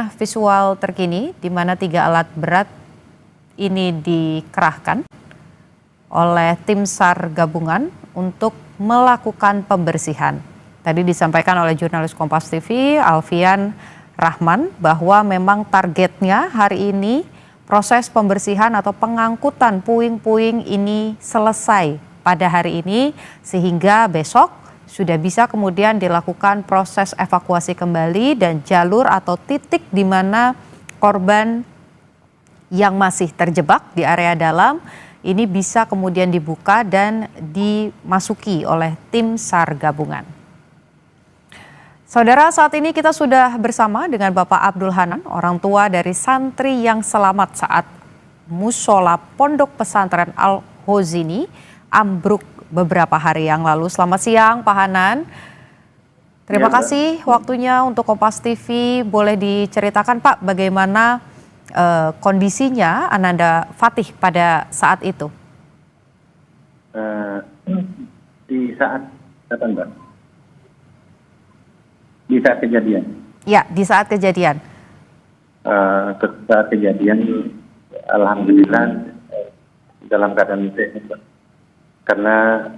dapatkan visual terkini di mana 3 alat berat ini dikerahkan oleh tim SAR gabungan untuk melakukan pembersihan. Tadi disampaikan oleh jurnalis Kompas TV, Alfian Rahman, bahwa memang targetnya hari ini proses pembersihan atau pengangkutan puing-puing ini selesai pada hari ini, sehingga besok sudah bisa kemudian dilakukan proses evakuasi kembali dan jalur atau titik di mana korban yang masih terjebak di area dalam ini bisa kemudian dibuka dan dimasuki oleh tim SAR gabungan. Saudara, saat ini kita sudah bersama dengan Bapak Abdul Hanan, orang tua dari santri yang selamat saat musola Pondok Pesantren Al-Hozini ambruk beberapa hari yang lalu. Selamat siang Pak Hanan. Terima kasih waktunya untuk Kompas TV. Boleh diceritakan Pak bagaimana kondisinya Ananda Fatih pada saat itu? Di saat kapan Mbak? Di saat kejadian? Ya, di saat kejadian. Saat kejadian, alhamdulillah dalam keadaan sehat, karena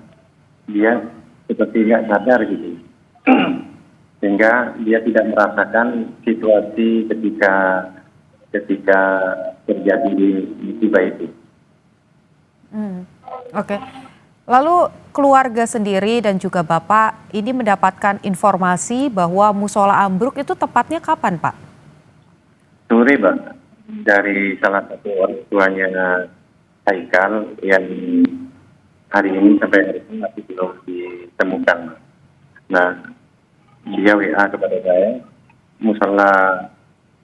dia seperti nggak sadar gitu, sehingga dia tidak merasakan situasi ketika terjadi musibah itu. Oke. Lalu keluarga sendiri dan juga Bapak ini mendapatkan informasi bahwa musola ambruk itu tepatnya kapan, Pak? Sore, Pak, dari salah satu orang tuanya Haikal yang hari ini sampai hari ini masih belum ditemukan. Nah, dia WA kepada saya, musola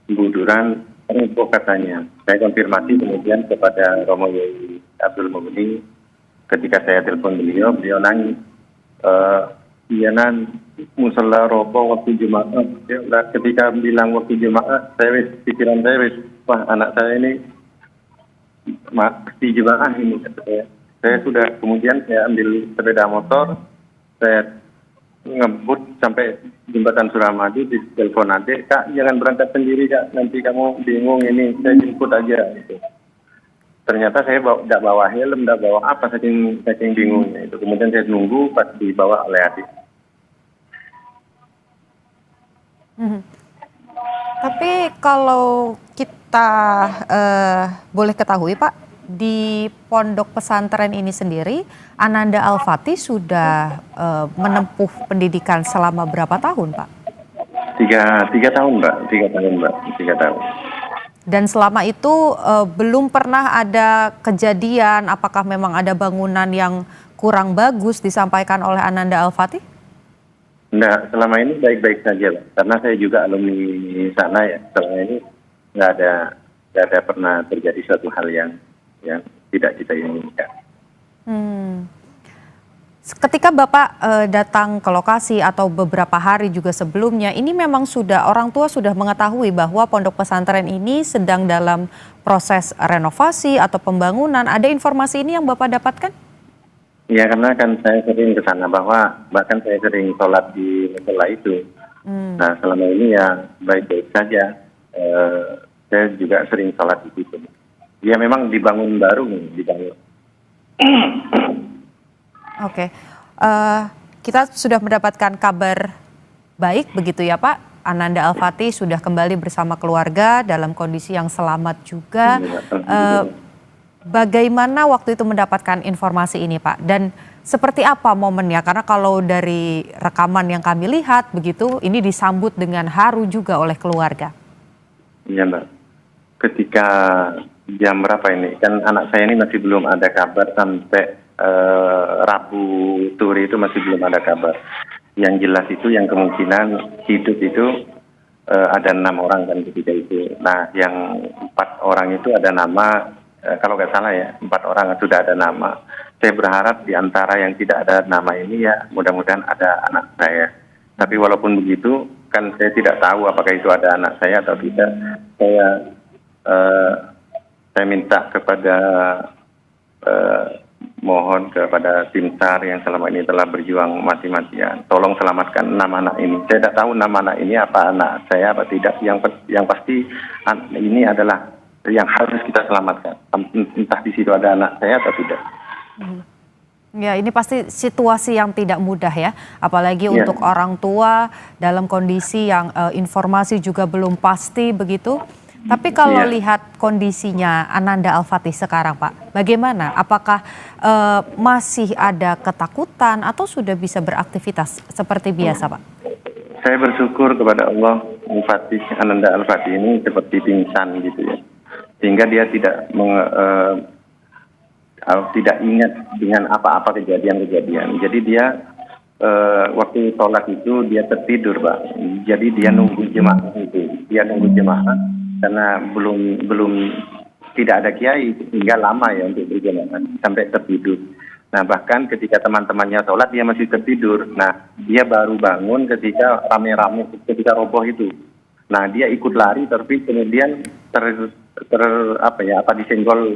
Buduran roboh katanya. Saya konfirmasi kemudian kepada Romo Yai Abdul Mughni. Ketika saya telepon beliau nangis. Iya musola roboh waktu Jumat. Ketika bilang waktu Jumat, pikiran saya wah anak saya ini pasti jemaah ini. Saya sudah kemudian saya ambil sepeda motor, saya ngebut sampai jembatan Suramadu, di telepon adik, Kak jangan berangkat sendiri Kak, nanti kamu bingung ini, saya jemput aja. Gitu. Ternyata saya tidak bawa helm, tidak bawa apa, saking bingungnya itu. Kemudian saya nunggu pas dibawa oleh adik. Tapi kalau kita boleh ketahui Pak, di pondok pesantren ini sendiri, Ananda Al-Fatih sudah menempuh pendidikan selama berapa tahun Pak? 3 tahun Mbak, 3 tahun. Dan selama itu belum pernah ada kejadian, apakah memang ada bangunan yang kurang bagus disampaikan oleh Ananda Al-Fatih? Enggak, selama ini baik-baik saja, Pak. Karena saya juga alumni sana ya. Selama ini nggak ada pernah terjadi suatu hal yang tidak kita inginkan. Ketika Bapak datang ke lokasi atau beberapa hari juga sebelumnya, ini memang orang tua sudah mengetahui bahwa pondok pesantren ini sedang dalam proses renovasi atau pembangunan. Ada informasi ini yang Bapak dapatkan? Ya, karena kan saya sering ke sana, bahkan saya sering sholat di musola itu. Nah, selama ini ya baik-baik saja. Saya juga sering sholat di situ. Ya memang dibangun baru. Oke. Kita sudah mendapatkan kabar baik begitu ya Pak. Ananda Al-Fatih sudah kembali bersama keluarga dalam kondisi yang selamat juga. Bagaimana waktu itu mendapatkan informasi ini Pak? Dan seperti apa momennya? Karena kalau dari rekaman yang kami lihat begitu, ini disambut dengan haru juga oleh keluarga. Iya Mbak. Ketika jam berapa ini? Kan anak saya ini masih belum ada kabar sampai Rabu sore itu masih belum ada kabar. Yang jelas itu yang kemungkinan hidup itu ada 6 orang kan ketika itu. Nah yang 4 orang itu ada nama, kalau nggak salah ya 4 orang sudah ada nama. Saya berharap di antara yang tidak ada nama ini ya mudah-mudahan ada anak saya. Tapi walaupun begitu kan saya tidak tahu apakah itu ada anak saya atau tidak. Saya minta kepada mohon kepada tim SAR yang selama ini telah berjuang mati-matian, tolong selamatkan 6 anak ini. Saya tidak tahu 6 anak ini apa anak saya apa tidak. Yang pasti ini adalah yang harus kita selamatkan. Entah di situ ada anak saya atau tidak. Ya, ini pasti situasi yang tidak mudah ya, apalagi untuk orang tua dalam kondisi yang informasi juga belum pasti begitu. Tapi kalau lihat kondisinya Ananda Al-Fatih sekarang, Pak, bagaimana? Apakah masih ada ketakutan atau sudah bisa beraktivitas seperti biasa, Pak? Saya bersyukur kepada Allah, Ananda Al-Fatih ini seperti pingsan gitu ya, sehingga dia tidak ingat dengan apa-apa kejadian-kejadian. Jadi dia waktu sholat itu dia tertidur, Pak. Jadi dia nunggu jemaah itu, karena belum tidak ada kiai hingga lama ya untuk berjamaah sampai tertidur. Nah bahkan ketika teman-temannya sholat dia masih tertidur. Nah dia baru bangun ketika rame-rame ketika roboh itu. Nah dia ikut lari tapi kemudian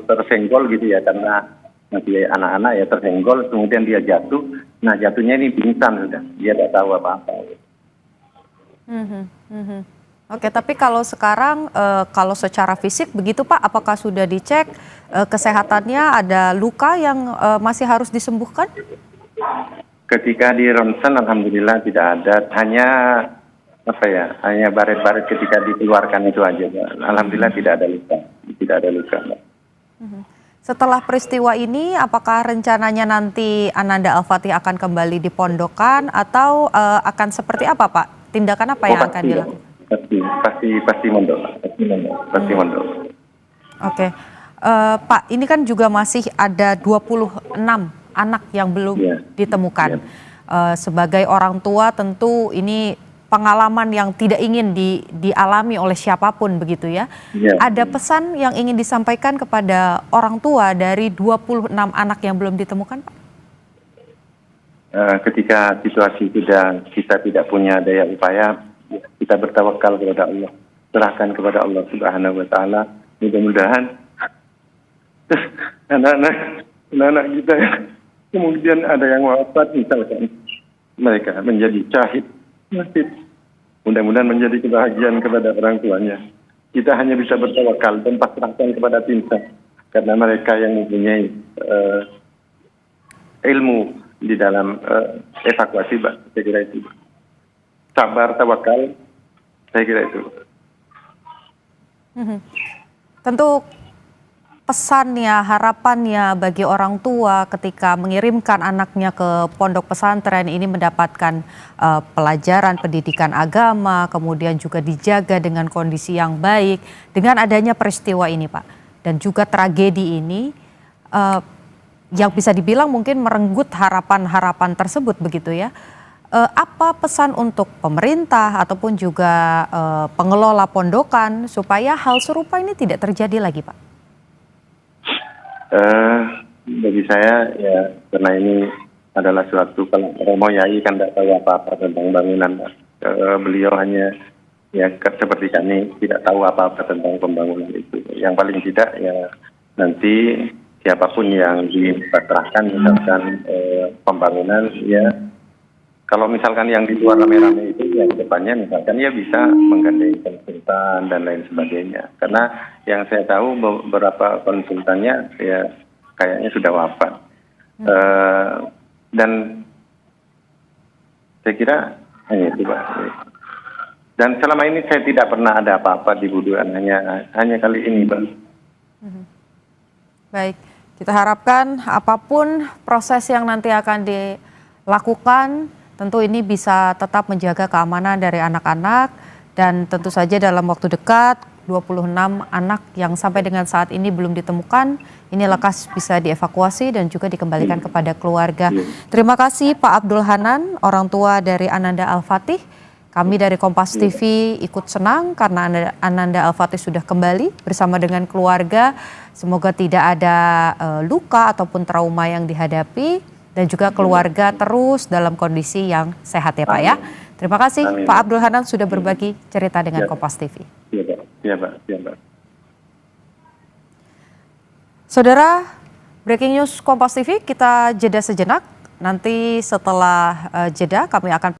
tersenggol gitu ya, karena masih anak-anak ya tersenggol, kemudian dia jatuh. Nah jatuhnya ini pingsan sudah, dia tidak tahu apa-apa. Oke, tapi kalau sekarang kalau secara fisik begitu Pak, apakah sudah dicek kesehatannya, ada luka yang masih harus disembuhkan? Ketika di ronsen alhamdulillah tidak ada, hanya baret-baret ketika dikeluarkan itu aja, Pak. Alhamdulillah tidak ada luka. Setelah peristiwa ini, apakah rencananya nanti Ananda Al-Fatih akan kembali dipondokkan atau akan seperti apa, Pak? Tindakan apa yang akan dilakukan? Pasti mondok. Oke, Pak, ini kan juga masih ada 26 anak yang belum ditemukan. Sebagai orang tua tentu ini pengalaman yang tidak ingin dialami oleh siapapun begitu ya. Ada pesan yang ingin disampaikan kepada orang tua dari 26 anak yang belum ditemukan, Pak? Ketika situasi kita tidak punya daya upaya, kita bertawakal kepada Allah, serahkan kepada Allah Subhanahu wa Ta'ala. Mudah-mudahan anak-anak kita kemudian ada yang wafat, misalkan mereka menjadi syahid, mudah-mudahan menjadi kebahagiaan kepada orang tuanya. Kita hanya bisa bertawakal dan pasrahkan kepada tim SAR, karena mereka yang mempunyai ilmu di dalam evakuasi, Pak. Saya kira itu. Sabar, tawakal, saya kira itu. Tentu pesannya, harapannya bagi orang tua ketika mengirimkan anaknya ke pondok pesantren ini mendapatkan pelajaran pendidikan agama, kemudian juga dijaga dengan kondisi yang baik. Dengan adanya peristiwa ini, Pak, dan juga tragedi ini, yang bisa dibilang mungkin merenggut harapan-harapan tersebut begitu ya. Apa pesan untuk pemerintah ataupun juga pengelola pondokan supaya hal serupa ini tidak terjadi lagi, Pak? Bagi saya ya, karena ini adalah suatu, kalau Romo Yai kan tidak tahu apa-apa tentang bangunan, Pak. Beliau hanya ya seperti kami tidak tahu apa-apa tentang pembangunan itu. Yang paling tidak ya nanti siapapun yang dipasrahkan misalkan pembangunan ya, kalau misalkan yang di luar rame-rame itu yang depannya misalkan ya bisa menggandeng konsultan dan lain sebagainya. Karena yang saya tahu beberapa konsultannya ya kayaknya sudah wafat. Dan saya kira hanya itu, Pak. Dan selama ini saya tidak pernah ada apa-apa di Buduan, hanya kali ini, Pak. Baik, kita harapkan apapun proses yang nanti akan dilakukan, tentu ini bisa tetap menjaga keamanan dari anak-anak, dan tentu saja dalam waktu dekat 26 anak yang sampai dengan saat ini belum ditemukan, ini lekas bisa dievakuasi dan juga dikembalikan kepada keluarga. Terima kasih Pak Abdul Hanan, orang tua dari Ananda Al-Fatih. Kami dari Kompas TV ikut senang karena Ananda Al-Fatih sudah kembali bersama dengan keluarga. Semoga tidak ada luka ataupun trauma yang dihadapi, dan juga keluarga terus dalam kondisi yang sehat ya Pak ya. Terima kasih Pak Abdul Hanan sudah berbagi cerita dengan Kompas TV. Iya Pak. Saudara, Breaking News Kompas TV, kita jeda sejenak. Nanti setelah jeda kami akan